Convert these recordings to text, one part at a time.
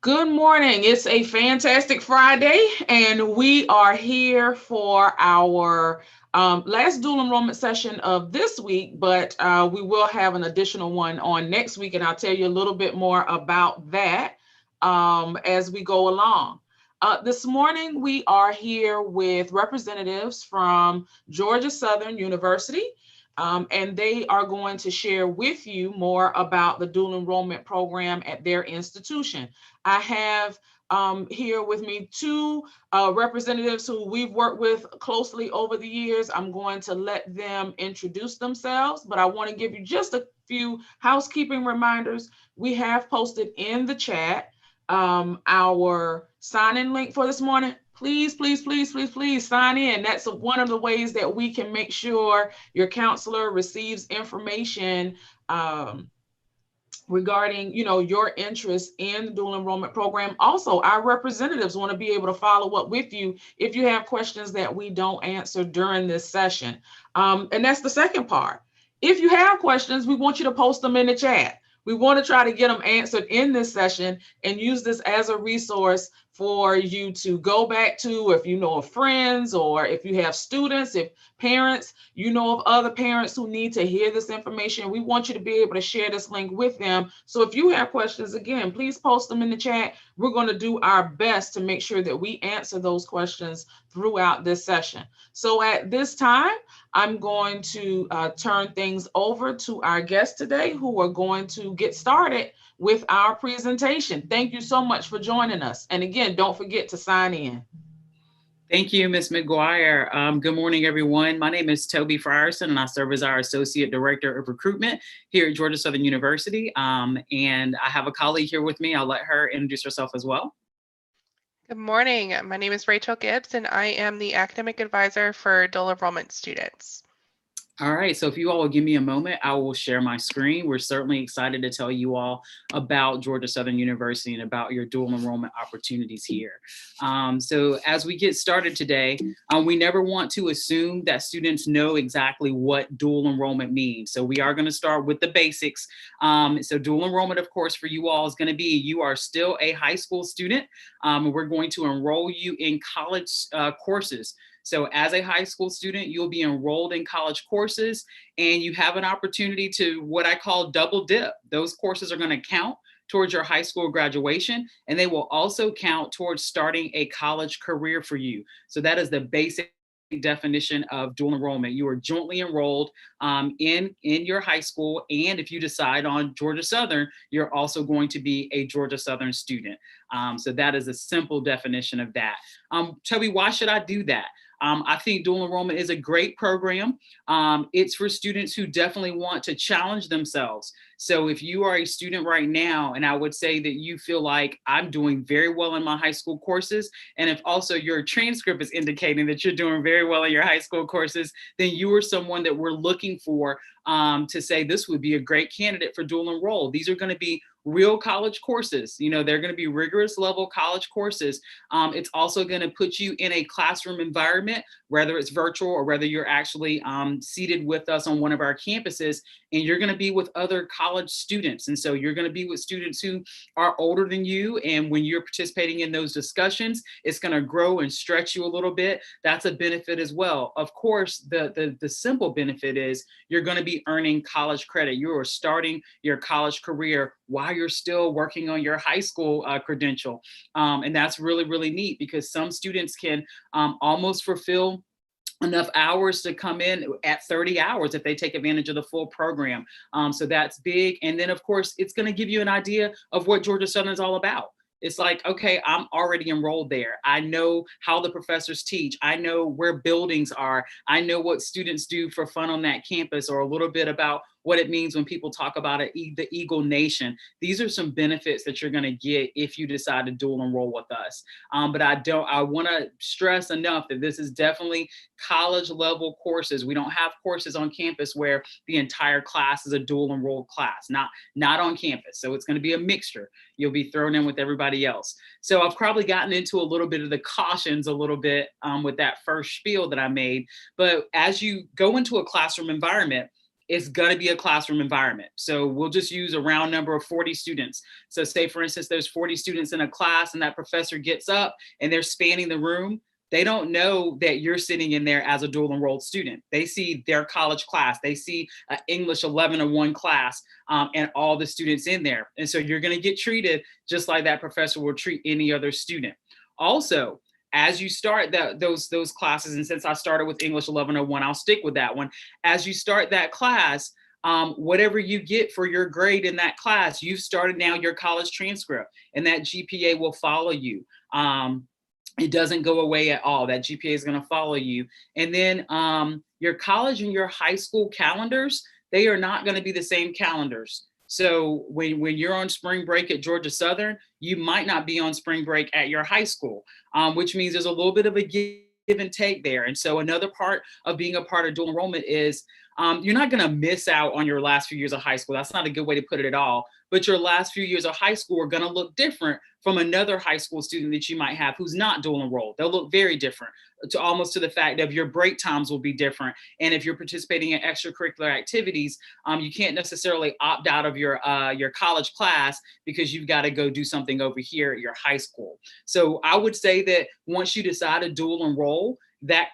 Good morning. It's a fantastic Friday, and we are here for our last dual enrollment session of this week, but we will have an additional one on next week, and I'll tell you a little bit more about that as we go along. This morning, we are here with representatives from Georgia Southern University. And they are going to share with you more about the dual enrollment program at their institution. I have here with me two representatives who we've worked with closely over the years. I'm going to let them introduce themselves, but I want to give you just a few housekeeping reminders. We have posted in the chat our sign-in link for this morning. Please sign in. That's one of the ways that we can make sure your counselor receives information regarding your interest in the dual enrollment program. Also, our representatives want to be able to follow up with you if you have questions that we don't answer during this session. And that's the second part. If you have questions, we want you to post them in the chat. We want to try to get them answered in this session and use this as a resource for you to go back to if you know of friends, or if you have students, if parents, you know of other parents who need to hear this information. We want you to be able to share this link with them. So if you have questions, again, please post them in the chat. We're going to do our best to make sure that we answer those questions throughout this session. So at this time, I'm going to turn things over to our guests today, who are going to get started with our presentation. Thank you so much for joining us. And again, don't forget to sign in. Thank you, Ms. McGuire. Good morning, everyone. My name is Toby Frierson, and I serve as our Associate Director of Recruitment here at Georgia Southern University. And I have a colleague here with me. I'll let her introduce herself as well. Good morning. My name is Rachel Gibbs, and I am the Academic Advisor for dual enrollment students. All right, so if you all will give me a moment, I will share my screen. We're certainly excited to tell you all about Georgia Southern University and about your dual enrollment opportunities here. So as we get started today, we never want to assume that students know exactly what dual enrollment means. So we are going to start with the basics. So dual enrollment, of course, for you all is going to be you are still a high school student. We're going to enroll you in college courses. So as a high school student, you'll be enrolled in college courses, and you have an opportunity to what I call double dip. Those courses are going to count towards your high school graduation, and they will also count towards starting a college career for you. So that is the basic definition of dual enrollment. You are jointly enrolled in your high school, and if you decide on Georgia Southern, you're also going to be a Georgia Southern student. So that is a simple definition of that. Toby, why should I do that? I think dual enrollment is a great program. It's for students who definitely want to challenge themselves. So if you are a student right now, and I would say that you feel like I'm doing very well in my high school courses, and if also your transcript is indicating that you're doing very well in your high school courses, then you are someone that we're looking for to say this would be a great candidate for dual enroll. These are going to be real college courses. You know, they're going to be rigorous level college courses. It's also going to put you in a classroom environment, whether it's virtual or whether you're actually seated with us on one of our campuses, and you're going to be with other college students. And so you're going to be with students who are older than you. And when you're participating in those discussions, it's going to grow and stretch you a little bit. That's a benefit as well. Of course, the simple benefit is you're going to be earning college credit. You are starting your college career while you're still working on your high school credential. And that's really, really neat, because some students can almost fulfill enough hours to come in at 30 hours if they take advantage of the full program. So that's big. And then, of course, it's going to give you an idea of what Georgia Southern is all about. It's like, okay, I'm already enrolled there. I know how the professors teach. I know where buildings are. I know what students do for fun on that campus, or a little bit about what it means when people talk about it, the Eagle Nation. These are some benefits that you're going to get if you decide to dual enroll with us. But I want to stress enough that this is definitely college level courses. We don't have courses on campus where the entire class is a dual enrolled class, not on campus. So it's going to be a mixture. You'll be thrown in with everybody else. So I've probably gotten into a little bit of the cautions a little bit with that first spiel that I made. But as you go into a classroom environment, it's going to be a classroom environment. So we'll just use a round number of 40 students. So say, for instance, there's 40 students in a class and that professor gets up and they're spanning the room. They don't know that you're sitting in there as a dual enrolled student. They see their college class. They see an English 1101 class and all the students in there. And so you're going to get treated just like that professor will treat any other student. Also, as you start those classes, and since I started with English 1101, I'll stick with that one. As you start that class, whatever you get for your grade in that class, you've started now your college transcript, and that GPA will follow you. It doesn't go away at all. That GPA is going to follow you. And then your college and your high school calendars, they are not going to be the same calendars. So when you're on spring break at Georgia Southern, you might not be on spring break at your high school, which means there's a little bit of a give and take there. And so another part of being a part of dual enrollment is you're not going to miss out on your last few years of high school. That's not a good way to put it at all. But your last few years of high school are going to look different from another high school student that you might have who's not dual enrolled. They'll look very different, to almost to the fact of your break times will be different. And if you're participating in extracurricular activities, you can't necessarily opt out of your college class because you've got to go do something over here at your high school. So I would say that once you decide to dual enroll, that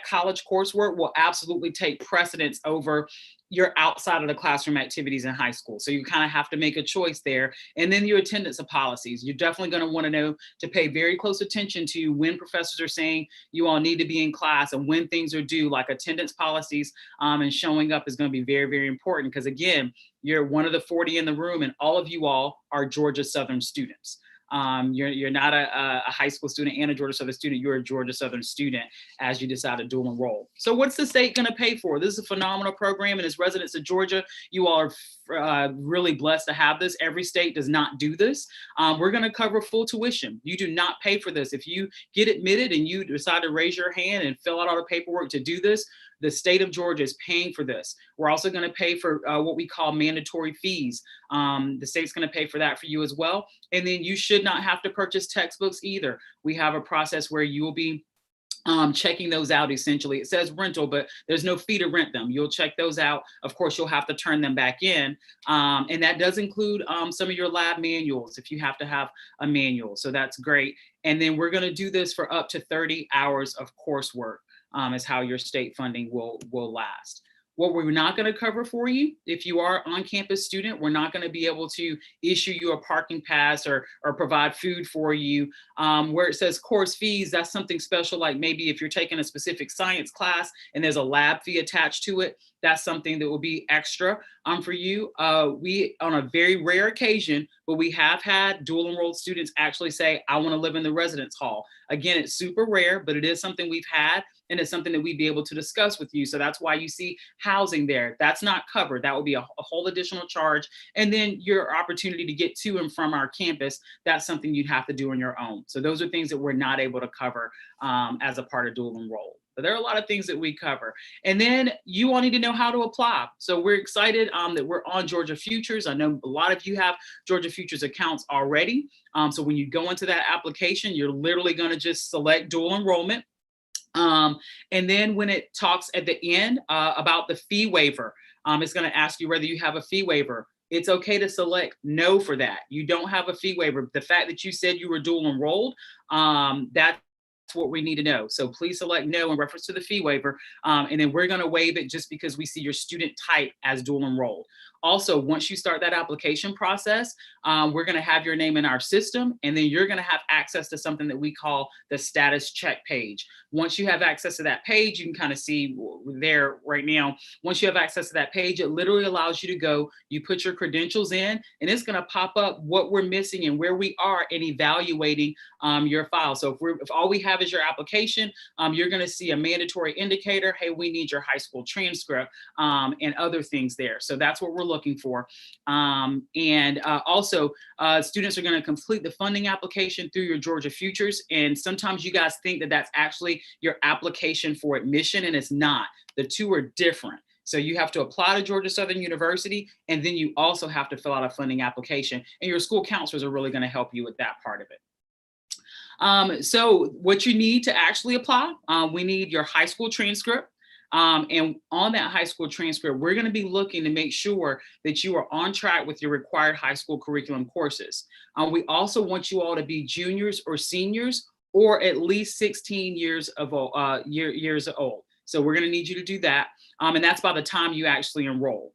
college coursework will absolutely take precedence over your outside of the classroom activities in high school. So you kind of have to make a choice there. And then your attendance policies. You're definitely going to want to know to pay very close attention to when professors are saying you all need to be in class and when things are due, like attendance policies and showing up is going to be very, very important. Because again, you're one of the 40 in the room and all of you all are Georgia Southern students. You're not a high school student and a Georgia Southern student. You're a Georgia Southern student as you decide to dual enroll. So what's the state going to pay for? This is a phenomenal program, and as residents of Georgia, you all are really blessed to have this. Every state does not do this. We're going to cover full tuition. You do not pay for this. If you get admitted and you decide to raise your hand and fill out all the paperwork to do this, the state of Georgia is paying for this. We're also going to pay for what we call mandatory fees. The state's going to pay for that for you as well. And then you should not have to purchase textbooks either. We have a process where you will be checking those out. Essentially, it says rental, but there's no fee to rent them. You'll check those out. Of course, you'll have to turn them back in. And that does include some of your lab manuals if you have to have a manual. So that's great. And then we're going to do this for up to 30 hours of coursework. Is how your state funding will last. What we're not going to cover for you, if you are an on-campus student, we're not going to be able to issue you a parking pass or provide food for you. Where it says course fees, that's something special, like maybe if you're taking a specific science class and there's a lab fee attached to it, that's something that will be extra for you. We, on a very rare occasion, but we have had dual enrolled students actually say, I want to live in the residence hall. Again, it's super rare, but it is something we've had, and it's something that we'd be able to discuss with you. So that's why you see housing there. That's not covered. That will be a whole additional charge. And then your opportunity to get to and from our campus, that's something you'd have to do on your own. So those are things that we're not able to cover as a part of dual enroll. But there are a lot of things that we cover. And then you all need to know how to apply. So we're excited that we're on Georgia Futures. I know a lot of you have Georgia Futures accounts already. So when you go into that application, you're literally going to just select dual enrollment. And then when it talks at the end about the fee waiver, it's going to ask you whether you have a fee waiver. It's okay to select no for that. You don't have a fee waiver. The fact that you said you were dual enrolled, that's what we need to know. So please select no in reference to the fee waiver. And then we're going to waive it just because we see your student type as dual enrolled. Also, once you start that application process, we're going to have your name in our system, and then you're going to have access to something that we call the status check page. Once you have access to that page, you can kind of see there right now. Once you have access to that page, it literally allows you to go, you put your credentials in, and it's going to pop up what we're missing and where we are in evaluating your file. So if all we have is your application, you're going to see a mandatory indicator. Hey, we need your high school transcript and other things there. So that's what we're looking for. Also, students are going to complete the funding application through your Georgia Futures. And sometimes you guys think that that's actually your application for admission, and it's not. The two are different. So you have to apply to Georgia Southern University, and then you also have to fill out a funding application. And your school counselors are really going to help you with that part of it. So what you need to actually apply, we need your high school transcript. And on that high school transcript, we're going to be looking to make sure that you are on track with your required high school curriculum courses. We also want you all to be juniors or seniors, or at least 16 years old. So we're going to need you to do that. And that's by the time you actually enroll.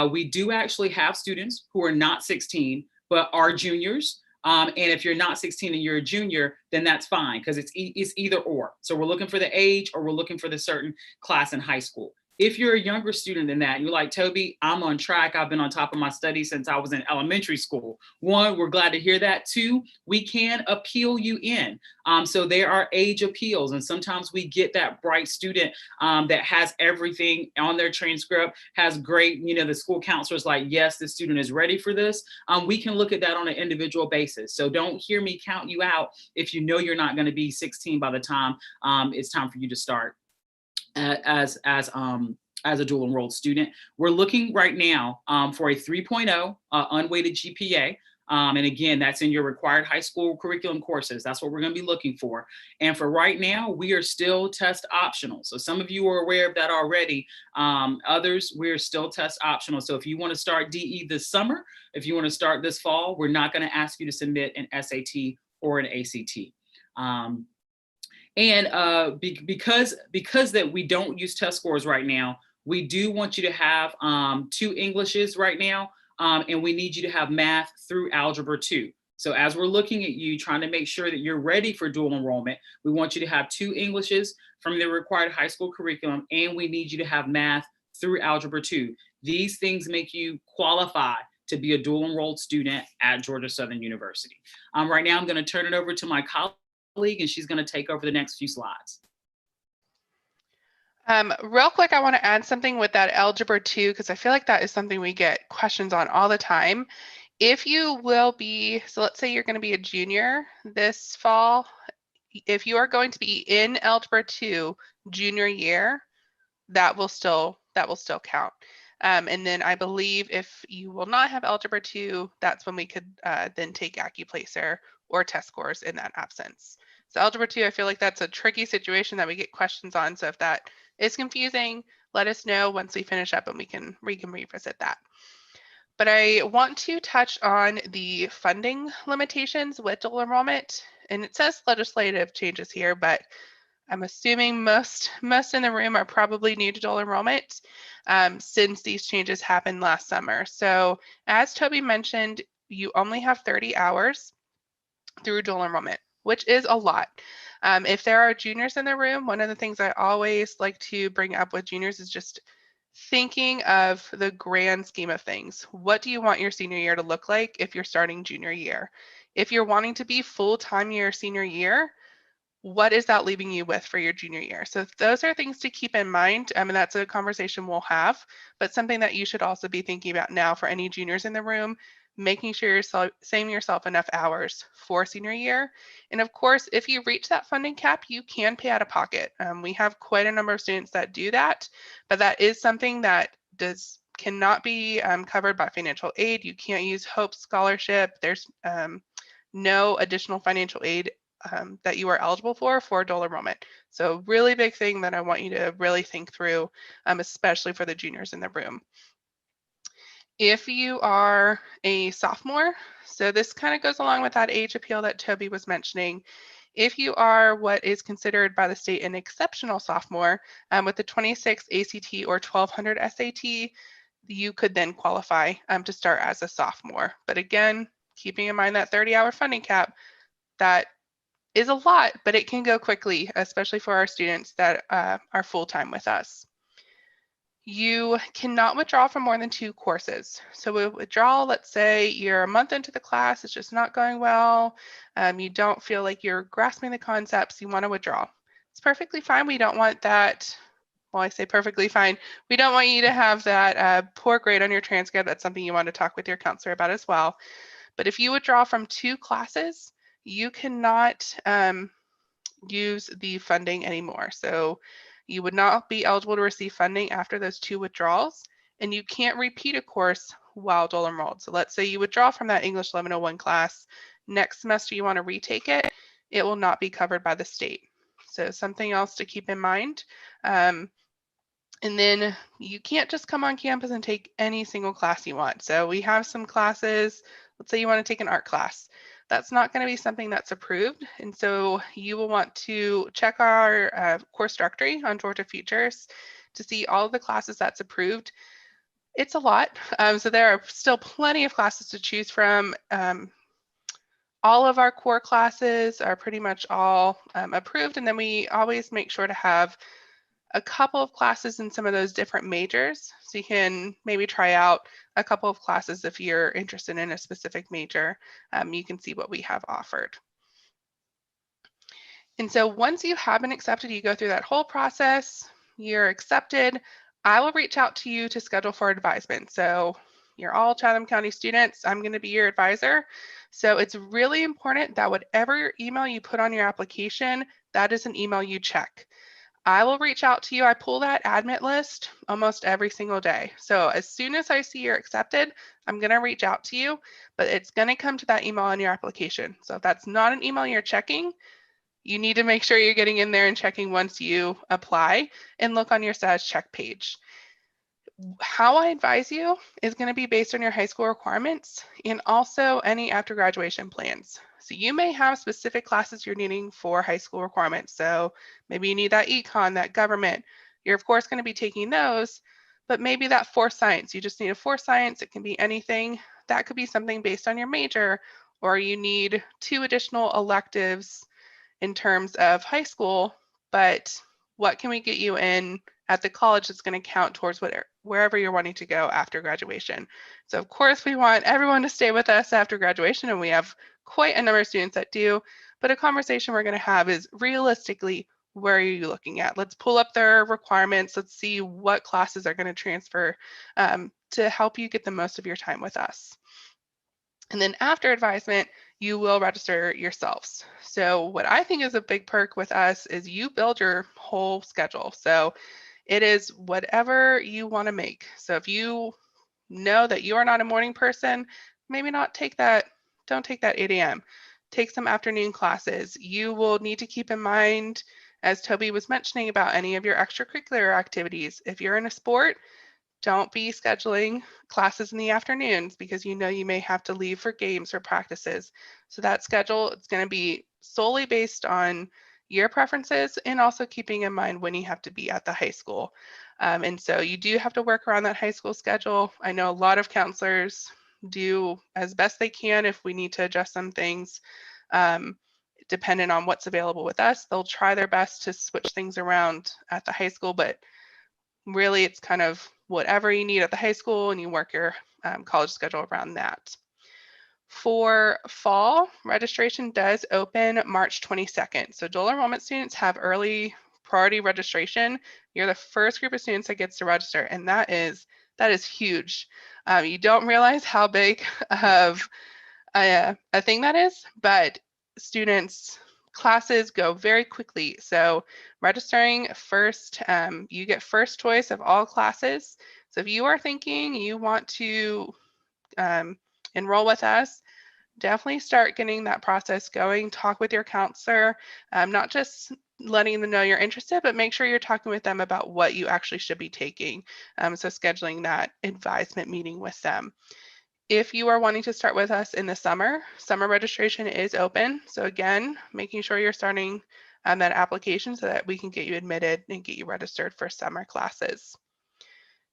We do actually have students who are not 16, but are juniors. And if you're not 16 and you're a junior, then that's fine, because it's either or. So we're looking for the age, or we're looking for the certain class in high school. If you're a younger student than that, you're like, Toby, I'm on track. I've been on top of my studies since I was in elementary school. One, we're glad to hear that. Two, we can appeal you in. So there are age appeals. And sometimes we get that bright student that has everything on their transcript, has great, the school counselor's like, yes, the student is ready for this. We can look at that on an individual basis. So don't hear me count you out if you know you're not going to be 16 by the time it's time for you to start as a dual enrolled student. We're looking right now for a 3.0 unweighted GPA. And again, that's in your required high school curriculum courses. That's what we're going to be looking for. And for right now, we are still test optional. So some of you are aware of that already. Others, we're still test optional. So if you want to start DE this summer, if you want to start this fall, we're not going to ask you to submit an SAT or an ACT. Because that we don't use test scores right now, we do want you to have 2 Englishes right now, and we need you to have math through Algebra 2. So as we're looking at you, trying to make sure that you're ready for dual enrollment, we want you to have 2 Englishes from the required high school curriculum, and we need you to have math through Algebra 2. These things make you qualify to be a dual enrolled student at Georgia Southern University. Right now, I'm going to turn it over to my colleague, and she's going to take over the next few slides. Real quick, I want to add something with that Algebra 2, because I feel like that is something we get questions on all the time. If you will be, so let's say you're going to be a junior this fall, if you are going to be in Algebra 2 junior year, that will still count. And then I believe if you will not have Algebra 2, that's when we could then take AccuPlacer or test scores in that absence. So Algebra 2, I feel like that's a tricky situation that we get questions on. So if that is confusing, let us know once we finish up and we can revisit that. But I want to touch on the funding limitations with dual enrollment. And it says legislative changes here, but I'm assuming most in the room are probably new to dual enrollment since these changes happened last summer. So as Toby mentioned, you only have 30 hours through dual enrollment, which is a lot. If there are juniors in the room, one of the things I always like to bring up with juniors is just thinking of the grand scheme of things. What do you want your senior year to look like if you're starting junior year? If you're wanting to be full-time your senior year, what is that leaving you with for your junior year? So those are things to keep in mind. And that's a conversation we'll have, but something that you should also be thinking about now for any juniors in the room, making sure you're saving yourself enough hours for senior year. And of course, if you reach that funding cap, you can pay out of pocket. We have quite a number of students that do that, but that is something that cannot be covered by financial aid. You can't use Hope Scholarship. There's no additional financial aid that you are eligible for dual enrollment. So really big thing that I want you to really think through, especially for the juniors in the room. If you are a sophomore, so this kind of goes along with that age appeal that Toby was mentioning. If you are what is considered by the state an exceptional sophomore with the 26 ACT or 1200 SAT, you could then qualify to start as a sophomore. But again, keeping in mind that 30-hour funding cap, that is a lot, but it can go quickly, especially for our students that are full-time with us. You cannot withdraw from more than 2 courses. So with withdrawal, let's say you're a month into the class, it's just not going well, you don't feel like you're grasping the concepts, you want to withdraw. It's perfectly fine. We don't want that, well, I say perfectly fine. We don't want you to have that poor grade on your transcript. That's something you want to talk with your counselor about as well. But if you withdraw from 2 classes, you cannot use the funding anymore. So you would not be eligible to receive funding after those 2 withdrawals, and you can't repeat a course while dual enrolled. So let's say you withdraw from that English 1101 class, next semester you want to retake it, it will not be covered by the state. So something else to keep in mind. And then you can't just come on campus and take any single class you want. So we have some classes, let's say you want to take an art class. That's not going to be something that's approved. And so you will want to check our course directory on Georgia Futures to see all of the classes that's approved. It's a lot. So there are still plenty of classes to choose from. All of our core classes are pretty much all approved. And then we always make sure to have a couple of classes in some of those different majors. So you can maybe try out a couple of classes if you're interested in a specific major. You can see what we have offered. And so once you have been accepted, you go through that whole process, you're accepted. I will reach out to you to schedule for advisement. So you're all Chatham County students. I'm going to be your advisor. So it's really important that whatever email you put on your application, that is an email you check. I will reach out to you. I pull that admit list almost every single day. So as soon as I see you're accepted, I'm going to reach out to you, but it's going to come to that email on your application. So if that's not an email you're checking, you need to make sure you're getting in there and checking once you apply and look on your status check page. How I advise you is going to be based on your high school requirements and also any after graduation plans. So you may have specific classes you're needing for high school requirements. So maybe you need that econ, that government. You're of course going to be taking those, but maybe that force science, you just need a force science. It can be anything. That could be something based on your major, or you need 2 additional electives in terms of high school, but what can we get you in at the college that's going to count towards wherever you're wanting to go after graduation. So of course we want everyone to stay with us after graduation, and we have quite a number of students that do, but a conversation we're going to have is realistically, where are you looking at? Let's pull up their requirements. Let's see what classes are going to transfer to help you get the most of your time with us. And then after advisement, you will register yourselves. So what I think is a big perk with us is you build your whole schedule. So it is whatever you want to make. So if you know that you are not a morning person, maybe don't take that 8 a.m. Take some afternoon classes. You will need to keep in mind, as Toby was mentioning, about any of your extracurricular activities. If you're in a sport, don't be scheduling classes in the afternoons because you know you may have to leave for games or practices. So that schedule is going to be solely based on your preferences and also keeping in mind when you have to be at the high school. And so you do have to work around that high school schedule. I know a lot of counselors do as best they can. If we need to adjust some things, depending on what's available with us, they'll try their best to switch things around at the high school, but really it's kind of whatever you need at the high school and you work your college schedule around that. For fall, registration does open March 22nd. So dual enrollment students have early priority registration. You're the first group of students that gets to register, and that is huge. You don't realize how big of a thing that is, but students classes go very quickly. So registering first, you get first choice of all classes. So if you are thinking you want to enroll with us, definitely start getting that process going. Talk with your counselor, not just letting them know you're interested, but make sure you're talking with them about what you actually should be taking. So scheduling that advisement meeting with them. If you are wanting to start with us in the summer registration is open. So again, making sure you're starting that application so that we can get you admitted and get you registered for summer classes.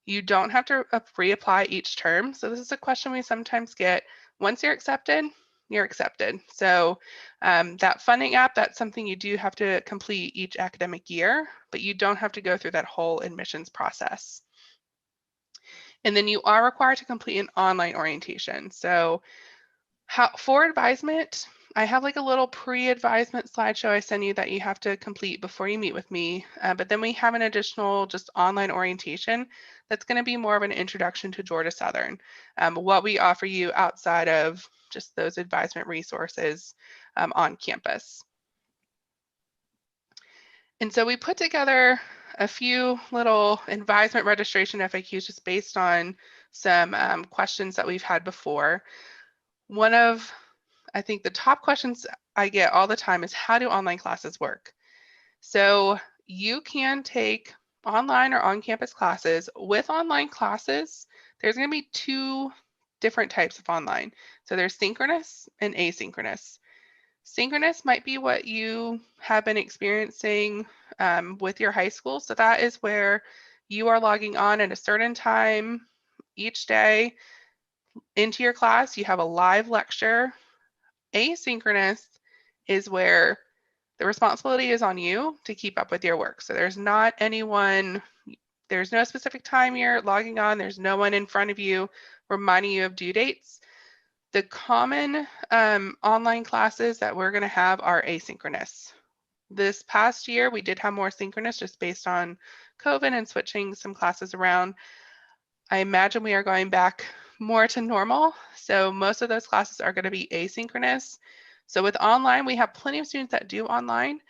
You don't have to reapply each term. So this is a question we sometimes get. Once you're accepted, you're accepted. So that funding app, that's something you do have to complete each academic year, but you don't have to go through that whole admissions process. And then you are required to complete an online orientation. So for advisement, I have like a little pre-advisement slideshow I send you that you have to complete before you meet with me. But then we have an additional just online orientation that's going to be more of an introduction to Georgia Southern, what we offer you outside of just those advisement resources on campus. And so we put together a few little advisement registration FAQs just based on some questions that we've had before. One of, I think, the top questions I get all the time is, how do online classes work? So you can take online or on-campus classes. With online classes, there's going to be two different types of online. So there's synchronous and asynchronous. Synchronous might be what you have been experiencing with your high school. So that is where you are logging on at a certain time each day into your class. You have a live lecture. Asynchronous is where the responsibility is on you to keep up with your work. So there's not anyone, there's no specific time you're logging on. There's no one in front of you reminding you of due dates. The common online classes that we're going to have are asynchronous. This past year, we did have more synchronous just based on COVID and switching some classes around. I imagine we are going back more to normal. So most of those classes are going to be asynchronous. So with online, we have plenty of students that do online.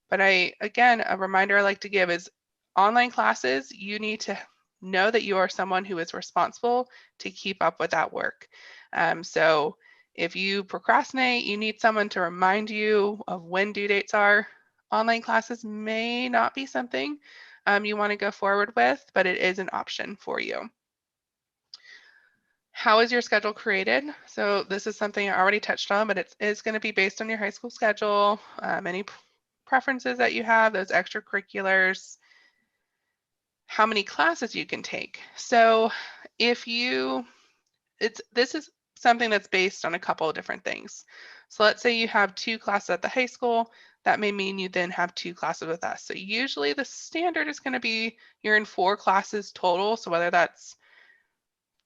But again, a reminder I like to give is online classes, you need to know that you are someone who is responsible to keep up with that work. So if you procrastinate, you need someone to remind you of when due dates are. Online classes may not be something you want to go forward with, but it is an option for you. How is your schedule created? So this is something I already touched on, but it is going to be based on your high school schedule, any preferences that you have, those extracurriculars, how many classes you can take. So if you, this is something that's based on a couple of different things. So let's say you have 2 classes at the high school, that may mean you then have 2 classes with us. So usually the standard is going to be you're in 4 classes total. So whether that's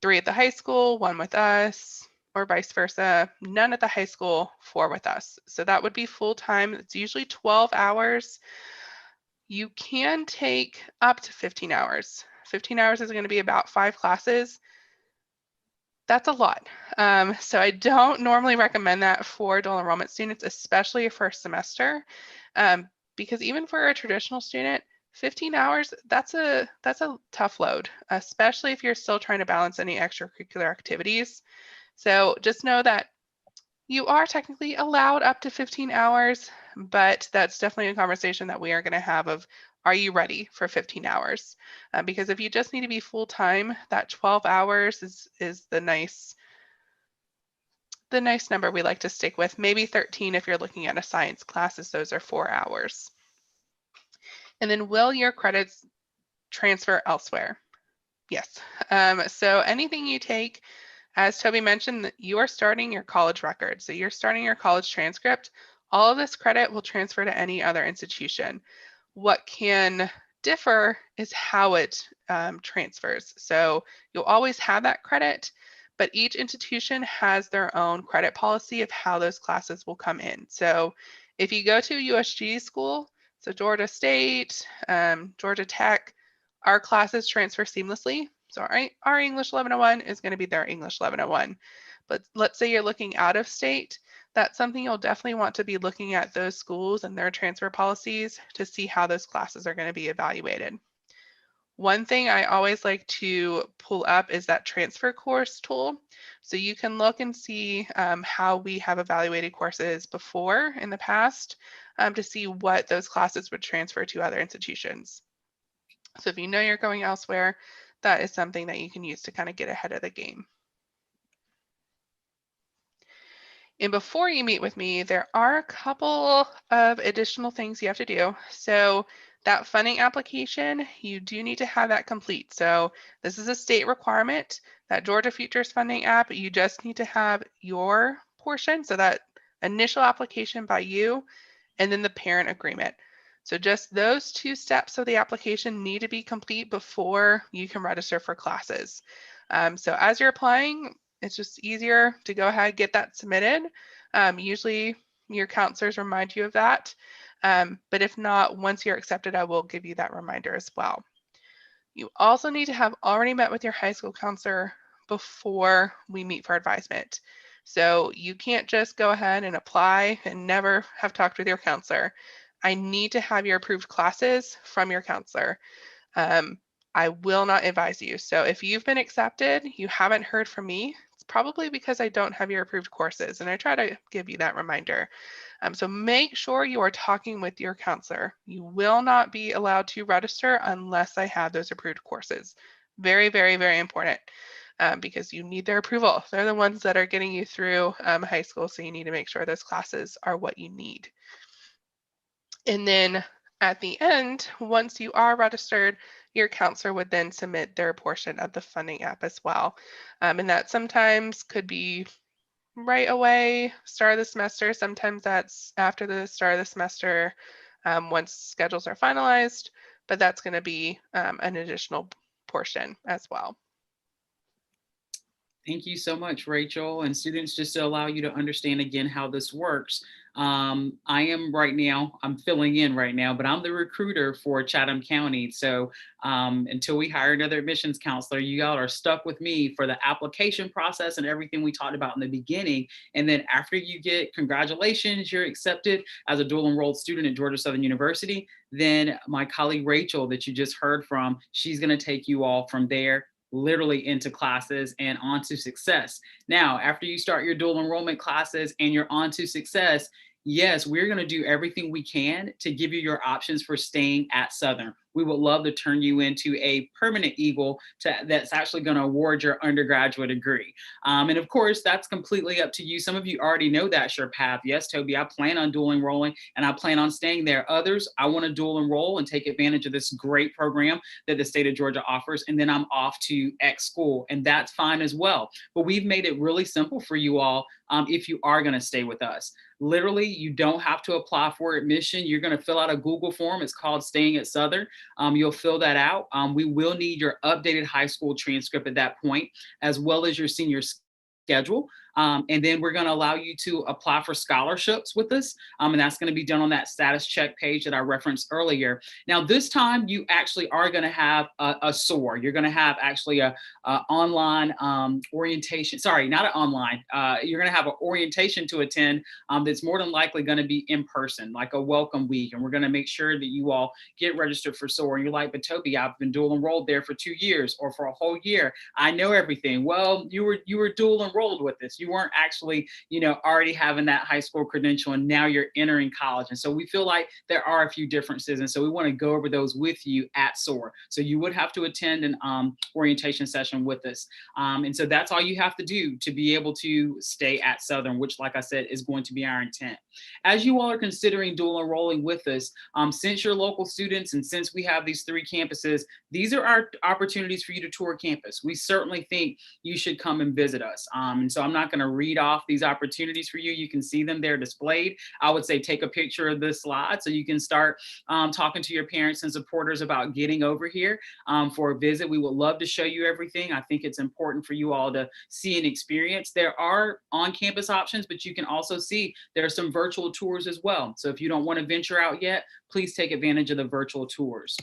3 at the high school, 1 with us, or vice versa, none at the high school, 4 with us. So that would be full time. It's usually 12 hours. You can take up to 15 hours. 15 hours is going to be about 5 classes. That's a lot. So I don't normally recommend that for dual enrollment students, especially your first semester, because even for a traditional student, 15 hours, that's a tough load, especially if you're still trying to balance any extracurricular activities. So just know that you are technically allowed up to 15 hours, but that's definitely a conversation that we are going to have of, are you ready for 15 hours? Because if you just need to be full time, that 12 hours is the nice number we like to stick with. Maybe 13 if you're looking at a science class, as those are 4 hours. And then will your credits transfer elsewhere? Yes. So anything you take, as Toby mentioned, you are starting your college record. So you're starting your college transcript. All of this credit will transfer to any other institution. What can differ is how it transfers. So you'll always have that credit, but each institution has their own credit policy of how those classes will come in. So if you go to USG school, so Georgia State, Georgia Tech, our classes transfer seamlessly. So our English 1101 is going to be their English 1101. But let's say you're looking out of state, that's something you'll definitely want to be looking at those schools and their transfer policies to see how those classes are going to be evaluated. One thing I always like to pull up is that transfer course tool. So you can look and see how we have evaluated courses before in the past to see what those classes would transfer to other institutions. So if you know you're going elsewhere, that is something that you can use to kind of get ahead of the game. And before you meet with me, there are a couple of additional things you have to do. So that funding application, you do need to have that complete. So this is a state requirement, that Georgia Futures Funding app, you just need to have your portion. So that initial application by you, and then the parent agreement. So just those 2 steps of the application need to be complete before you can register for classes. So as you're applying, it's just easier to go ahead and get that submitted. Usually your counselors remind you of that. But if not, once you're accepted, I will give you that reminder as well. You also need to have already met with your high school counselor before we meet for advisement. So you can't just go ahead and apply and never have talked with your counselor. I need to have your approved classes from your counselor. I will not advise you. So if you've been accepted, you haven't heard from me, it's probably because I don't have your approved courses, and I try to give you that reminder. So make sure you are talking with your counselor. You will not be allowed to register unless I have those approved courses. Very, very, very important. Because you need their approval. They're the ones that are getting you through high school, so you need to make sure those classes are what you need. And then at the end, once you are registered, your counselor would then submit their portion of the funding app as well. And that sometimes could be right away, start of the semester. Sometimes that's after the start of the semester, once schedules are finalized, but that's going to be an additional portion as well. Thank you so much, Rachel. And students, just to allow you to understand again how this works, I am right now, I'm filling in right now, but I'm the recruiter for Chatham County. So until we hire another admissions counselor, you all are stuck with me for the application process and everything we talked about in the beginning. And then after you get, congratulations, you're accepted as a dual enrolled student at Georgia Southern University. Then my colleague Rachel that you just heard from, she's going to take you all from there literally into classes and on to success. Now, after you start your dual enrollment classes and you're on to success, yes, we're going to do everything we can to give you your options for staying at Southern. We would love to turn you into a permanent Eagle that's actually going to award your undergraduate degree. And of course, that's completely up to you. Some of you already know that's your path. Yes, Toby, I plan on dual enrolling and I plan on staying there. Others, I want to dual enroll and take advantage of this great program that the state of Georgia offers. And then I'm off to X school, and that's fine as well. But we've made it really simple for you all if you are going to stay with us. Literally, you don't have to apply for admission. You're going to fill out a Google form. It's called Staying at Southern. You'll fill that out. We will need your updated high school transcript at that point, as well as your senior schedule. And then we're going to allow you to apply for scholarships with us. And that's going to be done on that status check page that I referenced earlier. Now, this time you actually are going to have a SOAR. You're going to have actually a online orientation. Sorry, not an online. You're going to have an orientation to attend that's more than likely going to be in person, like a welcome week. And we're going to make sure that you all get registered for SOAR. And you're like, but Toby, I've been dual enrolled there for 2 years or for a whole year. I know everything. Well, you were dual enrolled with this. You weren't actually, already having that high school credential, and now you're entering college. And so we feel like there are a few differences. And so we want to go over those with you at SOAR. So you would have to attend an orientation session with us. And so that's all you have to do to be able to stay at Southern, which, like I said, is going to be our intent. As you all are considering dual enrolling with us, since you're local students and since we have these 3 campuses, these are our opportunities for you to tour campus. We certainly think you should come and visit us. And so I'm not going to read off these opportunities for you. You can see them there displayed. I would say take a picture of this slide so you can start talking to your parents and supporters about getting over here for a visit. We would love to show you everything. I think it's important for you all to see and experience. There are on-campus options, but you can also see there are some virtual tours as well. So if you don't want to venture out yet, please take advantage of the virtual tours.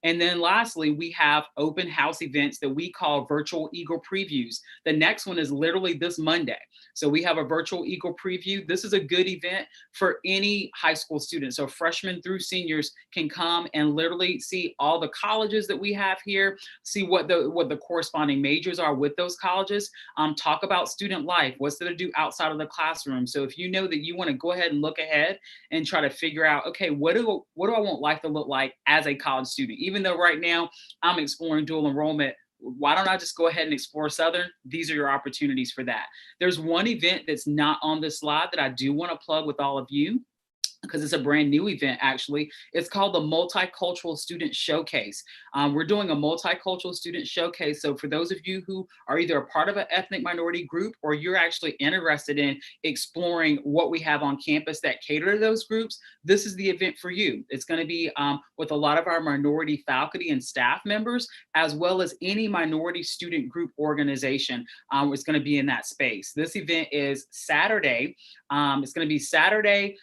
And then lastly, we have open house events that we call virtual Eagle previews. The next one is literally this Monday. So we have a virtual Eagle preview. This is a good event for any high school student. So freshmen through seniors can come and literally see all the colleges that we have here, see what the corresponding majors are with those colleges, talk about student life, what's there to do outside of the classroom. So if you know that you want to go ahead and look ahead and try to figure out, okay, what do I want life to look like as a college student? Even though right now I'm exploring dual enrollment, why don't I just go ahead and explore Southern? These are your opportunities for that. There's one event that's not on this slide that I do want to plug with all of you, because it's a brand new event, actually. It's called the Multicultural Student Showcase. We're doing a multicultural student showcase. So for those of you who are either a part of an ethnic minority group or you're actually interested in exploring what we have on campus that cater to those groups, this is the event for you. It's going to be with a lot of our minority faculty and staff members, as well as any minority student group organization. It's going to be in that space. This event is Saturday. It's going to be Saturday,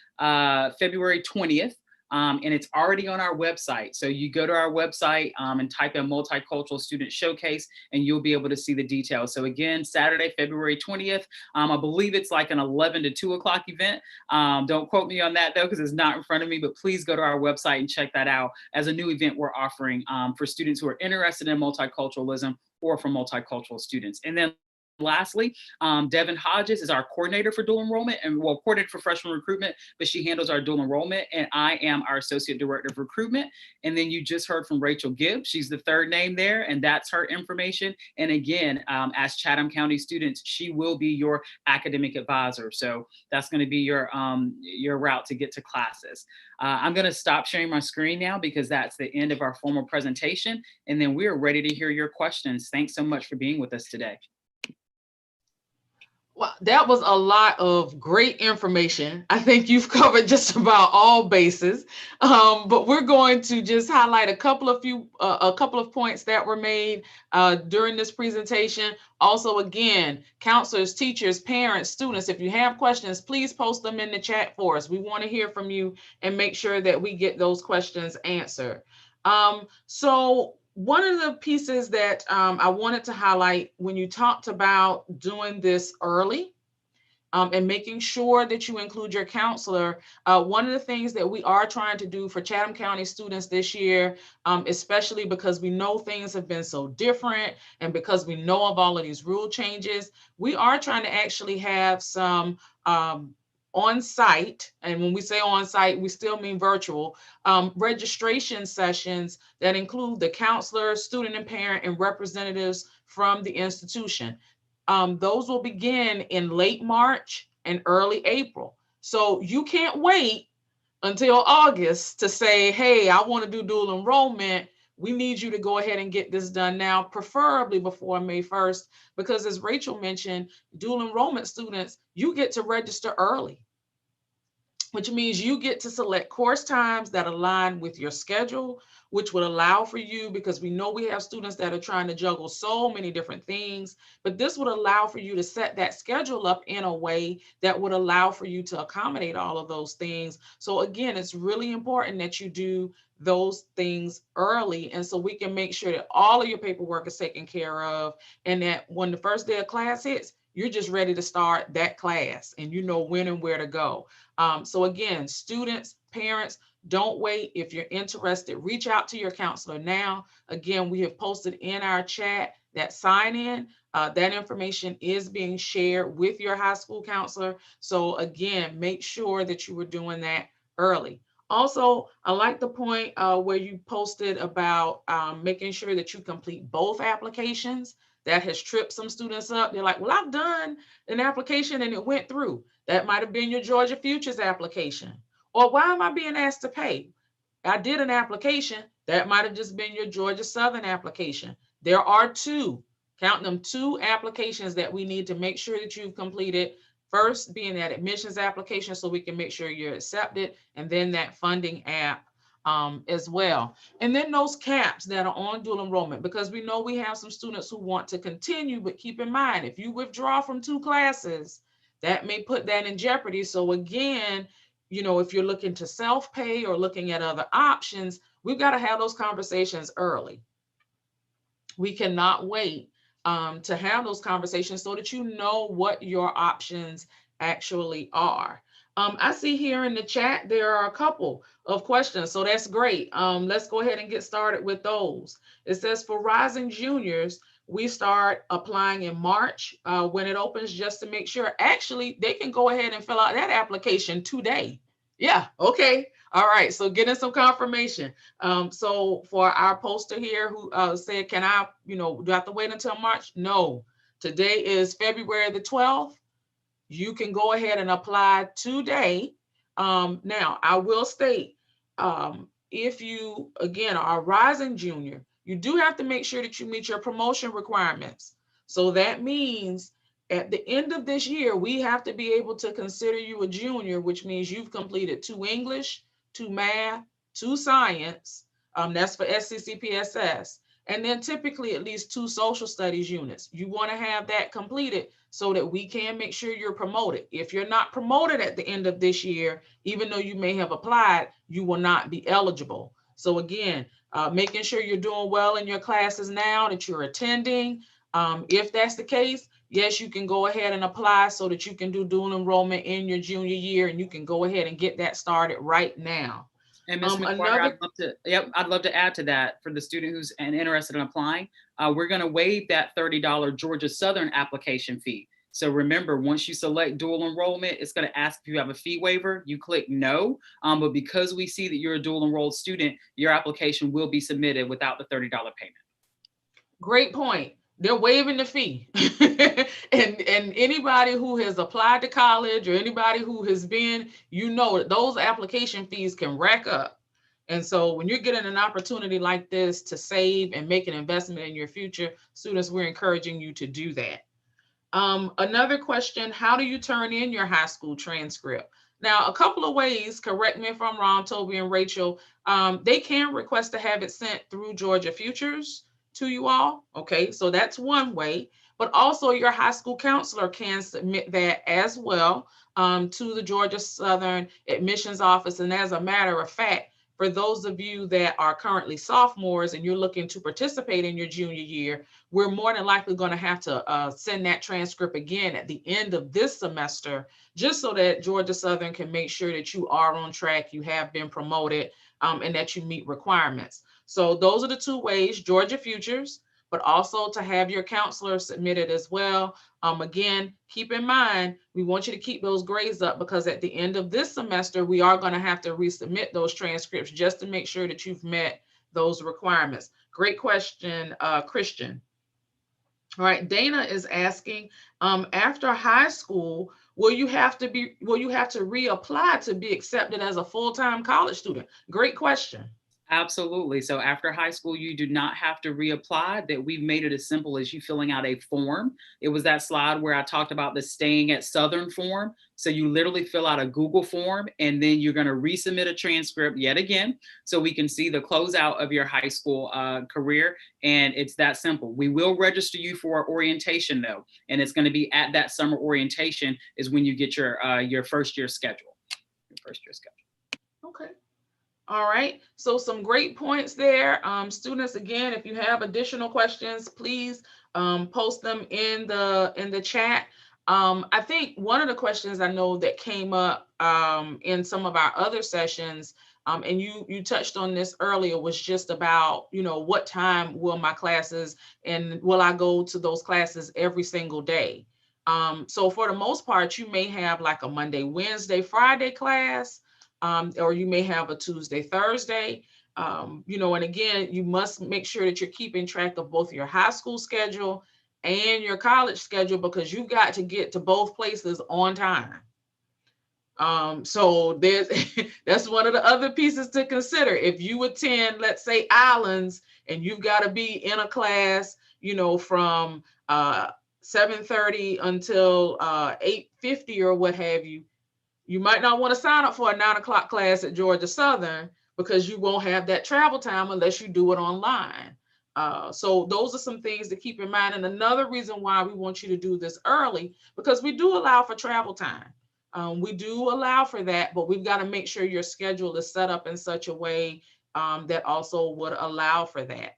February 20th, and it's already on our website. So you go to our website and type in Multicultural Student Showcase, and you'll be able to see the details. So again, Saturday, February 20th, I believe it's like an 11 to 2 o'clock event. Don't quote me on that though, because it's not in front of me, but please go to our website and check that out as a new event we're offering for students who are interested in multiculturalism or for multicultural students. And then lastly, Devin Hodges is our coordinator for dual enrollment and coordinator for freshman recruitment, but she handles our dual enrollment, and I am our associate director of recruitment. And then you just heard from Rachel Gibbs. She's the third name there, and that's her information. And again, as Chatham County students, she will be your academic advisor. So that's going to be your route to get to classes. I'm going to stop sharing my screen now because that's the end of our formal presentation. And then we are ready to hear your questions. Thanks so much for being with us today. Well, that was a lot of great information. I think you've covered just about all bases, but we're going to just highlight a couple of points that were made during this presentation. Also, again, counselors, teachers, parents, students, if you have questions, please post them in the chat for us. We want to hear from you and make sure that we get those questions answered. So one of the pieces that I wanted to highlight when you talked about doing this early and making sure that you include your counselor, one of the things that we are trying to do for Chatham County students this year, especially because we know things have been so different and because we know of all of these rule changes, we are trying to actually have some on-site, and when we say on-site, we still mean virtual, registration sessions that include the counselor, student and parent, and representatives from the institution. Those will begin in late March and early April. So you can't wait until August to say, hey, I want to do dual enrollment. We need you to go ahead and get this done now, preferably before May 1st, because as Rachel mentioned, dual enrollment students, you get to register early, which means you get to select course times that align with your schedule, which would allow for you, because we know we have students that are trying to juggle so many different things, but this would allow for you to set that schedule up in a way that would allow for you to accommodate all of those things. So again, it's really important that you do those things early, and so we can make sure that all of your paperwork is taken care of, and that when the first day of class hits, you're just ready to start that class and you know when and where to go. So again, students, parents, don't wait. If you're interested, reach out to your counselor now. Again, we have posted in our chat that sign in. That information is being shared with your high school counselor. So again, make sure that you were doing that early. Also, I like the point where you posted about making sure that you complete both applications. That has tripped some students up. They're like, well, I've done an application and it went through. That might have been your Georgia Futures application. Or why am I being asked to pay? I did an application. That might have just been your Georgia Southern application. There are two, count them, two applications that we need to make sure that you've completed. First being that admissions application so we can make sure you're accepted, and then that funding app as well. And then those caps that are on dual enrollment, because we know we have some students who want to continue, but keep in mind, if you withdraw from 2 classes, that may put that in jeopardy. So again, you know, if you're looking to self-pay or looking at other options, we've got to have those conversations early. We cannot wait to have those conversations so that you know what your options actually are. I see here in the chat, there are a couple of questions, so that's great. Let's go ahead and get started with those. It says for rising juniors, we start applying in March when it opens, just to make sure. Actually, they can go ahead and fill out that application today. Yeah, okay. All right, so getting some confirmation. So for our poster here who said, can I, do I have to wait until March? No, today is February the 12th. You can go ahead and apply today. Now, I will state, if you, again, are a rising junior, you do have to make sure that you meet your promotion requirements. So that means at the end of this year, we have to be able to consider you a junior, which means you've completed 2 English, 2 math, 2 science. That's for SCCPSS. And then typically at least 2 social studies units. You want to have that completed so that we can make sure you're promoted. If you're not promoted at the end of this year, even though you may have applied, you will not be eligible. So again, making sure you're doing well in your classes now that you're attending. If that's the case, yes, you can go ahead and apply so that you can do dual enrollment in your junior year, and you can go ahead and get that started right now. And Ms. McGuire, I'd love to add to that for the student who's interested in applying. We're going to waive that $30 Georgia Southern application fee. So remember, once you select dual enrollment, it's going to ask if you have a fee waiver. You click no, but because we see that you're a dual enrolled student, your application will be submitted without the $30 payment. Great point. They're waiving the fee. and anybody who has applied to college or anybody who has been, that those application fees can rack up. And so when you're getting an opportunity like this to save and make an investment in your future, students, we're encouraging you to do that. Another question, how do you turn in your high school transcript? Now, a couple of ways, correct me if I'm wrong, Toby and Rachel, they can request to have it sent through Georgia Futures to you all. Okay, so that's one way, but also your high school counselor can submit that as well to the Georgia Southern Admissions Office. And as a matter of fact, for those of you that are currently sophomores and you're looking to participate in your junior year, we're more than likely going to have to send that transcript again at the end of this semester, just so that Georgia Southern can make sure that you are on track, you have been promoted, and that you meet requirements. So those are the two ways, Georgia Futures, but also to have your counselor submitted as well. Again, keep in mind, we want you to keep those grades up because at the end of this semester, we are going to have to resubmit those transcripts just to make sure that you've met those requirements. Great question, Christian. All right, Dana is asking, after high school, will you have to reapply to be accepted as a full-time college student? Great question. Absolutely. So after high school, you do not have to reapply. That we've made it as simple as you filling out a form. It was that slide where I talked about the staying at Southern form. So you literally fill out a Google form and then you're going to resubmit a transcript yet again, so we can see the closeout of your high school career. And it's that simple. We will register you for orientation though. And it's going to be at that summer orientation is when you get your first year schedule. Okay. All right, so some great points there. Students, again, if you have additional questions, please post them in the chat. I think one of the questions I know that came up in some of our other sessions, and you touched on this earlier, was just about, what time will my classes, and will I go to those classes every single day? So for the most part, you may have like a Monday, Wednesday, Friday class, or you may have a Tuesday, Thursday, and again, you must make sure that you're keeping track of both your high school schedule and your college schedule because you've got to get to both places on time. So that's one of the other pieces to consider. If you attend, let's say, Islands, and you've got to be in a class, from 7:30 until 8:50 or what have you, you might not want to sign up for a 9 o'clock class at Georgia Southern because you won't have that travel time unless you do it online. So those are some things to keep in mind. And another reason why we want you to do this early, because we do allow for travel time. We do allow for that, but we've got to make sure your schedule is set up in such a way that also would allow for that.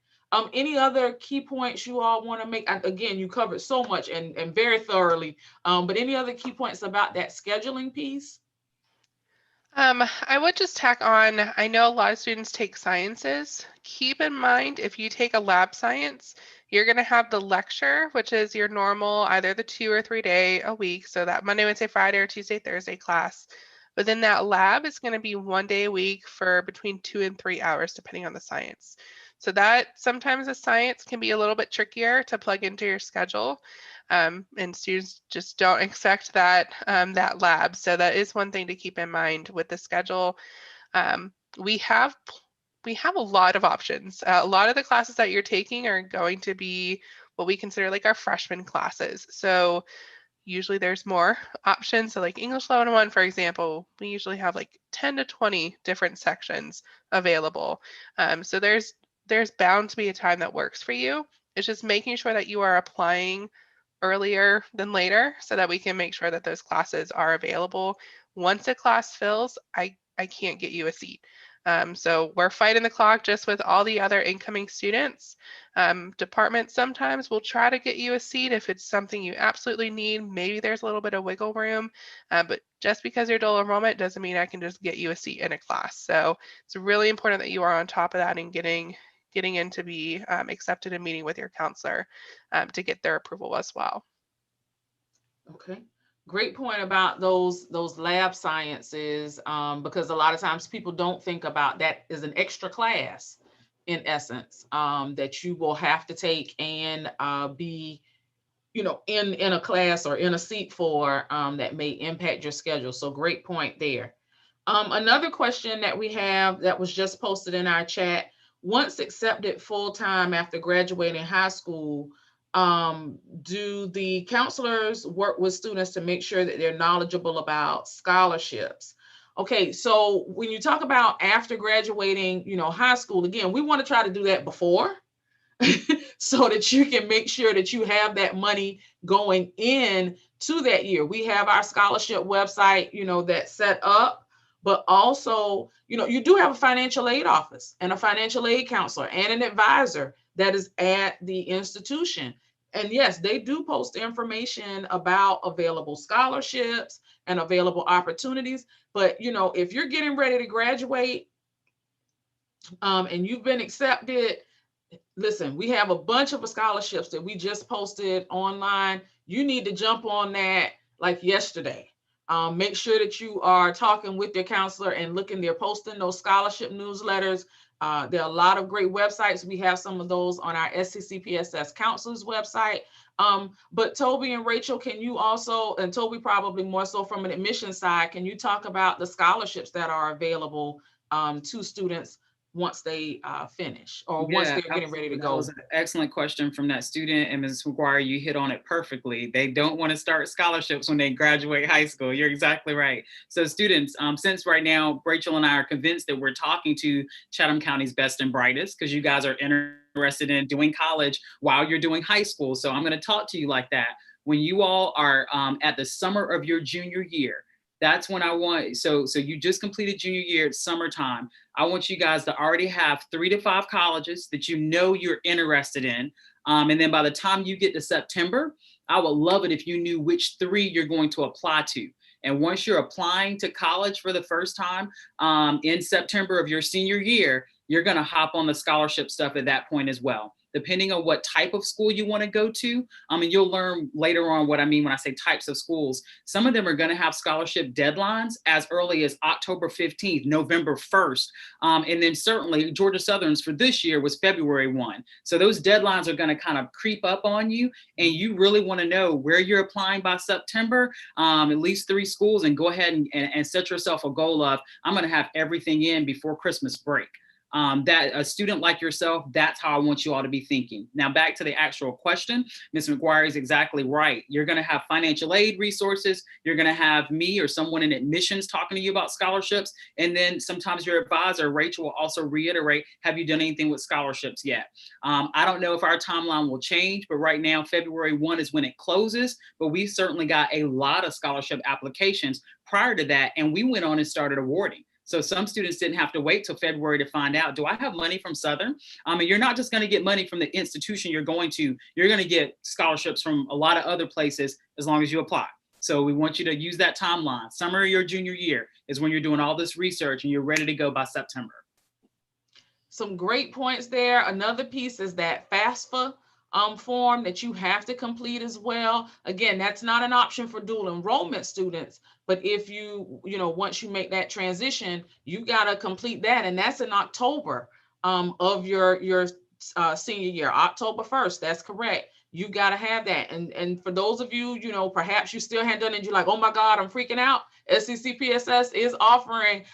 Any other key points you all want to make? Again, you covered so much and very thoroughly, but any other key points about that scheduling piece? I would just tack on, I know a lot of students take sciences. Keep in mind, if you take a lab science, you're going to have the lecture, which is your normal, either the 2 or 3 day a week. So that Monday, Wednesday, Friday, or Tuesday, Thursday class. But then that lab is going to be 1 day a week for between 2 and 3 hours, depending on the science. So that sometimes the science can be a little bit trickier to plug into your schedule. And students just don't expect that that lab. So that is one thing to keep in mind with the schedule. We have a lot of options. A lot of the classes that you're taking are going to be what we consider like our freshman classes. So usually there's more options. So like English 101, for example, we usually have like 10 to 20 different sections available. So there's bound to be a time that works for you. It's just making sure that you are applying earlier than later so that we can make sure that those classes are available. Once a class fills, I can't get you a seat. So we're fighting the clock just with all the other incoming students. Departments sometimes will try to get you a seat if it's something you absolutely need. Maybe there's a little bit of wiggle room, but just because you're dual enrollment doesn't mean I can just get you a seat in a class. So it's really important that you are on top of that and getting in to be accepted and meeting with your counselor to get their approval as well. Okay. Great point about those lab sciences, because a lot of times people don't think about that as an extra class, in essence, that you will have to take and be, in a class or in a seat for, that may impact your schedule. So great point there. Another question that we have that was just posted in our chat: once accepted full-time after graduating high school, do the counselors work with students to make sure that they're knowledgeable about scholarships? Okay, so when you talk about after graduating, high school, again, we want to try to do that before so that you can make sure that you have that money going in to that year. We have our scholarship website, that's set up, but also, you do have a financial aid office and a financial aid counselor and an advisor that is at the institution. And yes, they do post information about available scholarships and available opportunities. But, if you're getting ready to graduate, and you've been accepted, listen, we have a bunch of scholarships that we just posted online. You need to jump on that like yesterday. Make sure that you are talking with your counselor and looking, they're posting those scholarship newsletters. There are a lot of great websites. We have some of those on our SCCPSS counselors website. But Toby and Rachel, can you also, and Toby probably more so from an admission side, can you talk about the scholarships that are available to students once they finish, or once Yeah, they're getting ready to absolutely. That go? was an excellent question from that student. And Ms. McGuire, you hit on it perfectly. They don't want to start scholarships when they graduate high school. You're exactly right. So students, since right now, Rachel and I are convinced that we're talking to Chatham County's best and brightest, because you guys are interested in doing college while you're doing high school. So I'm going to talk to you like that. When you all are at the summer of your junior year, that's when I want, so you just completed junior year, it's summertime. I want you guys to already have 3 to 5 colleges that you're interested in. And then by the time you get to September, I would love it if you knew which 3 you're going to apply to. And once you're applying to college for the first time in September of your senior year, you're going to hop on the scholarship stuff at that point as well, depending on what type of school you want to go to. And you'll learn later on what I mean when I say types of schools. Some of them are going to have scholarship deadlines as early as October 15th, November 1st. And then certainly Georgia Southern's for this year was February 1. So those deadlines are going to kind of creep up on you. And you really want to know where you're applying by September, at least 3 schools, and go ahead and set yourself a goal of, I'm going to have everything in before Christmas break. That a student like yourself, that's how I want you all to be thinking. Now, back to the actual question, Ms. McGuire is exactly right. You're going to have financial aid resources. You're going to have me or someone in admissions talking to you about scholarships. And then sometimes your advisor, Rachel, will also reiterate, have you done anything with scholarships yet? I don't know if our timeline will change, but right now, February 1 is when it closes. But we certainly got a lot of scholarship applications prior to that, and we went on and started awarding. So some students didn't have to wait till February to find out, do I have money from Southern? And you're not just going to get money from the institution you're going to get scholarships from a lot of other places as long as you apply. So we want you to use that timeline. Summer of your junior year is when you're doing all this research and you're ready to go by September. Some great points there. Another piece is that FAFSA form that you have to complete as well. Again, that's not an option for dual enrollment students, but if once you make that transition, you got to complete that, and that's in October of your senior year, October 1st. That's correct. You got to have that. And for those of you, perhaps you still hadn't done it, you're like, oh my God, I'm freaking out. SCCPSS is offering,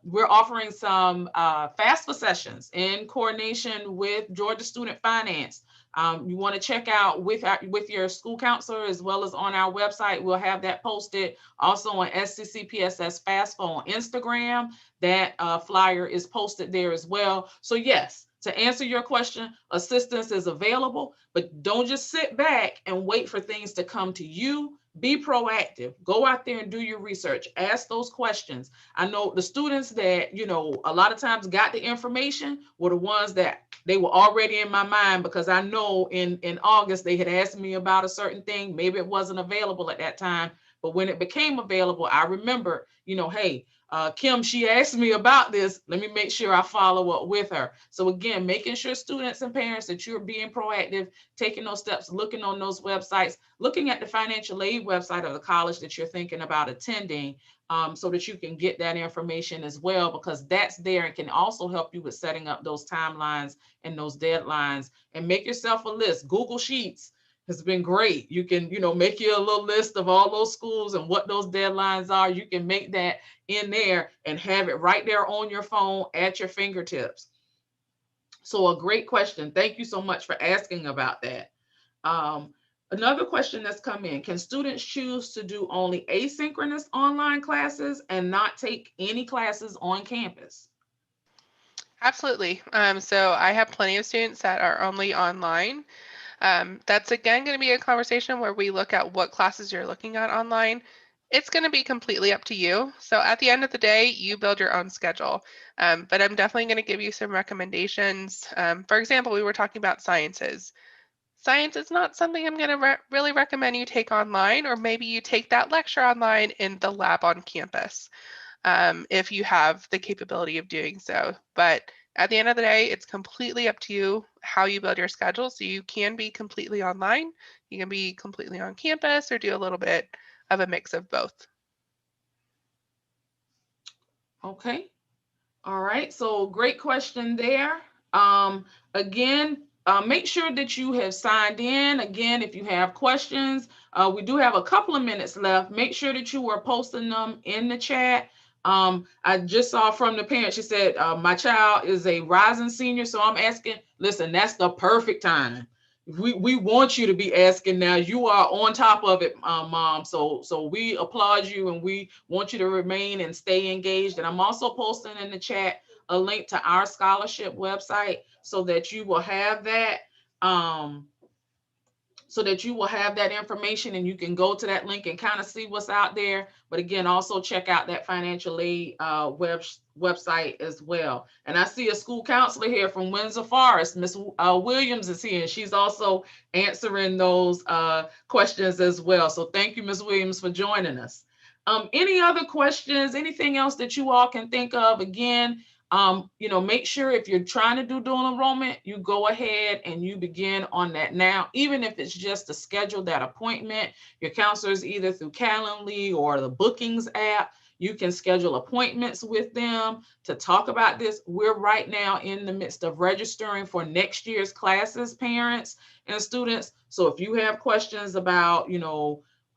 we're offering some FAFSA sessions in coordination with Georgia Student Finance. You want to check out with your school counselor as well as on our website. We'll have that posted also on SCCPSS FAFSA on Instagram. That flyer is posted there as well. So yes, To answer your question, assistance is available, but don't just sit back and wait for things to come to you. Be proactive. Go out there and do your research. Ask those questions. I know the students that, a lot of times got the information were the ones that they were already in my mind, because I know in August they had asked me about a certain thing. Maybe it wasn't available at that time, but when it became available, I remember, hey, Kim, she asked me about this. Let me make sure I follow up with her. So again, making sure students and parents that you're being proactive, taking those steps, looking on those websites, looking at the financial aid website of the college that you're thinking about attending, so that you can get that information as well, because that's there and can also help you with setting up those timelines and those deadlines. And make yourself a list. Google Sheets has been great. You can, make you a little list of all those schools and what those deadlines are. You can make that in there and have it right there on your phone at your fingertips. So a great question. Thank you so much for asking about that. Another question that's come in: can students choose to do only asynchronous online classes and not take any classes on campus? Absolutely. So I have plenty of students that are only online. That's again going to be a conversation where we look at what classes you're looking at online. It's going to be completely up to you. So at the end of the day, you build your own schedule. But I'm definitely going to give you some recommendations. For example, we were talking about sciences. Science is not something I'm going to really recommend you take online, or maybe you take that lecture online in the lab on campus, if you have the capability of doing so. But at the end of the day, it's completely up to you how you build your schedule. So you can be completely online, you can be completely on campus, or do a little bit of a mix of both. Okay. All right. So great question there. Again, make sure that you have signed in. Again, if you have questions, we do have a couple of minutes left. Make sure that you are posting them in the chat. I just saw from the parent, she said, my child is a rising senior. So I'm asking, listen, that's the perfect time. We want you to be asking now. You are on top of it, Mom. So we applaud you, and we want you to remain and stay engaged. And I'm also posting in the chat a link to our scholarship website, so that you will have that. So that you will have that information, and you can go to that link and kind of see what's out there. But again, also check out that financial aid website as well. And I see a school counselor here from Windsor Forest. Miss Williams is here, and she's also answering those questions as well. So thank you, Miss Williams, for joining us. Any other questions, anything else that you all can think of? Again, make sure if you're trying to do dual enrollment, you go ahead and you begin on that now, even if it's just to schedule that appointment. Your counselors, either through Calendly or the bookings app, you can schedule appointments with them to talk about this. We're right now in the midst of registering for next year's classes, parents and students. So if you have questions about,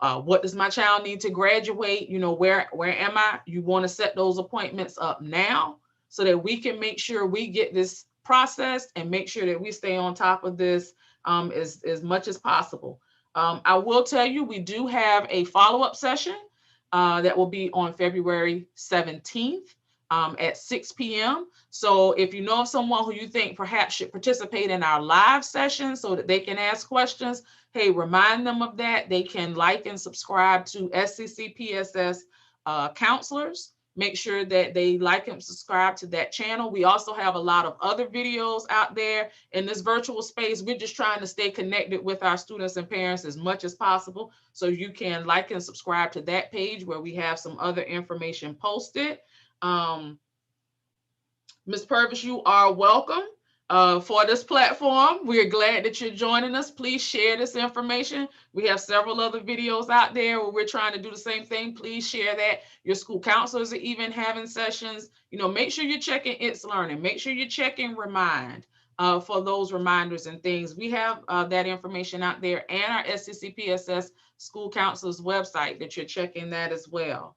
what does my child need to graduate? Where am I? You want to set those appointments up now, so that we can make sure we get this processed and make sure that we stay on top of this as much as possible. I will tell you, we do have a follow-up session that will be on February 17th at 6 p.m. So if you know of someone who you think perhaps should participate in our live session so that they can ask questions, hey, remind them of that. They can like and subscribe to SCCPSS counselors. Make sure that they like and subscribe to that channel. We also have a lot of other videos out there in this virtual space. We're just trying to stay connected with our students and parents as much as possible. So you can like and subscribe to that page where we have some other information posted. Ms. Purvis, you are welcome for this platform. We're glad that you're joining us. Please share this information. We have several other videos out there where we're trying to do the same thing. Please share that. Your school counselors are even having sessions. Make sure you're checking It's Learning. Make sure you're checking Remind for those reminders and things. We have that information out there, and our SCCPSS school counselors website that you're checking that as well.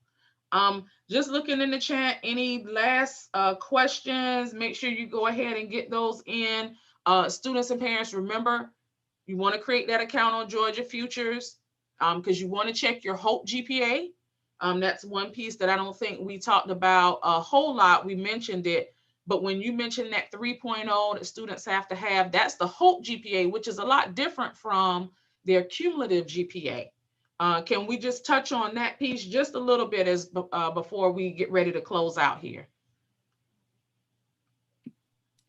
Just looking in the chat, any last questions? Make sure you go ahead and get those in. Students and parents, remember, you want to create that account on Georgia Futures because you want to check your HOPE GPA. That's one piece that I don't think we talked about a whole lot. We mentioned it, But when you mention that 3.0 that students have to have, that's the HOPE GPA, which is a lot different from their cumulative GPA. Can we just touch on that piece just a little bit as before we get ready to close out here?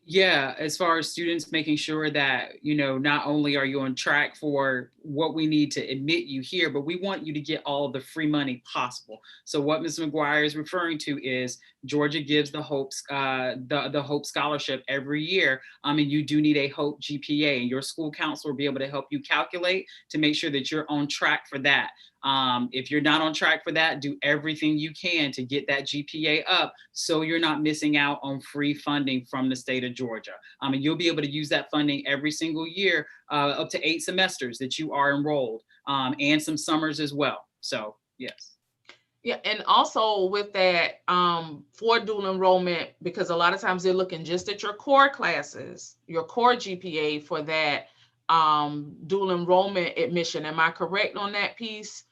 Yeah, as far as students making sure that, you know, not only are you on track for what we need to admit you here, but we want you to get all of the free money possible. So what Ms. McGuire is referring to is Georgia gives the the Hope Scholarship every year. And you do need a Hope GPA, and your school counselor will be able to help you calculate to make sure that you're on track for that. If you're not on track for that, do everything you can to get that GPA up so you're not missing out on free funding from the state of Georgia. And you'll be able to use that funding every single year, up to 8 semesters that you are enrolled, and some summers as well. So, yes. Yeah, and also with that, for dual enrollment, because a lot of times they're looking just at your core classes, your core GPA for that dual enrollment admission. Am I correct on that piece?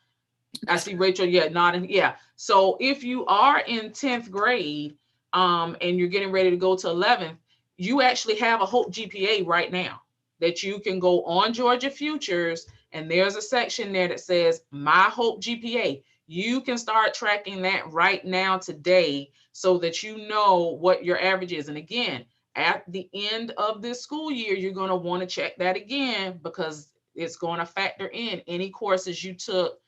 I see Rachel, yeah, nodding. Yeah. So if you are in 10th grade and you're getting ready to go to 11th, you actually have a HOPE GPA right now that you can go on Georgia Futures, and there's a section there that says My HOPE GPA. You can start tracking that right now today so that you know what your average is. And again, at the end of this school year, you're going to want to check that again because it's going to factor in any courses you took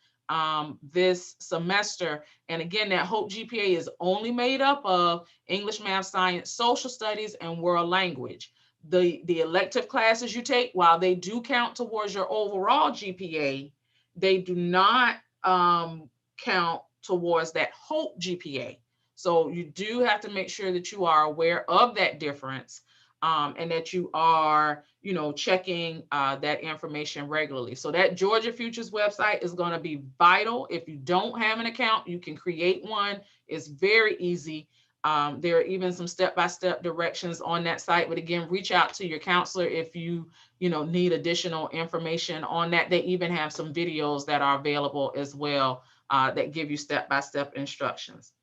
this semester. And again, that HOPE GPA is only made up of English, math, science, social studies, and world language. The elective classes you take, while they do count towards your overall GPA, they do not count towards that HOPE GPA. So you do have to make sure that you are aware of that difference, and that you are, you know, checking that information regularly. So that Georgia Futures website is going to be vital. If you don't have an account, you can create one. It's very easy. There are even some step-by-step directions on that site. But again, reach out to your counselor if you need additional information on that. They even have some videos that are available as well that give you step-by-step instructions.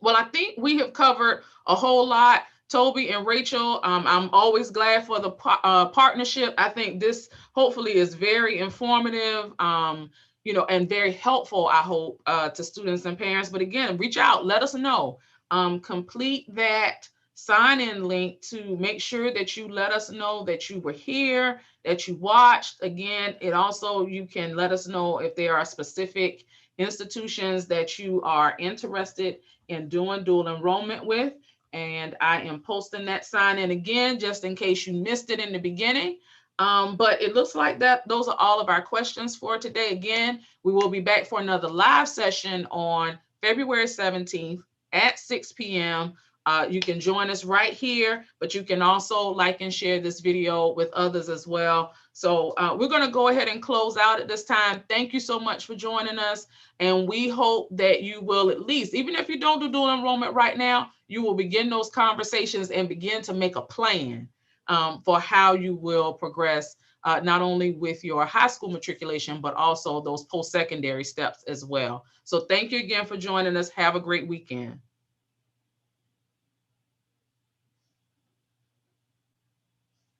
Well, I think we have covered a whole lot. Toby and Rachel, I'm always glad for the partnership. I think this hopefully is very informative, and very helpful, I hope, to students and parents. But again, reach out, let us know. Complete that sign-in link to make sure that you let us know that you were here, that you watched. Again, you can let us know if there are specific institutions that you are interested in doing dual enrollment with. And I am posting that sign in again, just in case you missed it in the beginning. But it looks like those are all of our questions for today. Again, we will be back for another live session on February 17th at 6 p.m. You can join us right here, but you can also like and share this video with others as well. So we're going to go ahead and close out at this time. Thank you so much for joining us. And we hope that you will, at least, even if you don't do dual enrollment right now, you will begin those conversations and begin to make a plan for how you will progress, not only with your high school matriculation, but also those post-secondary steps as well. So thank you again for joining us. Have a great weekend.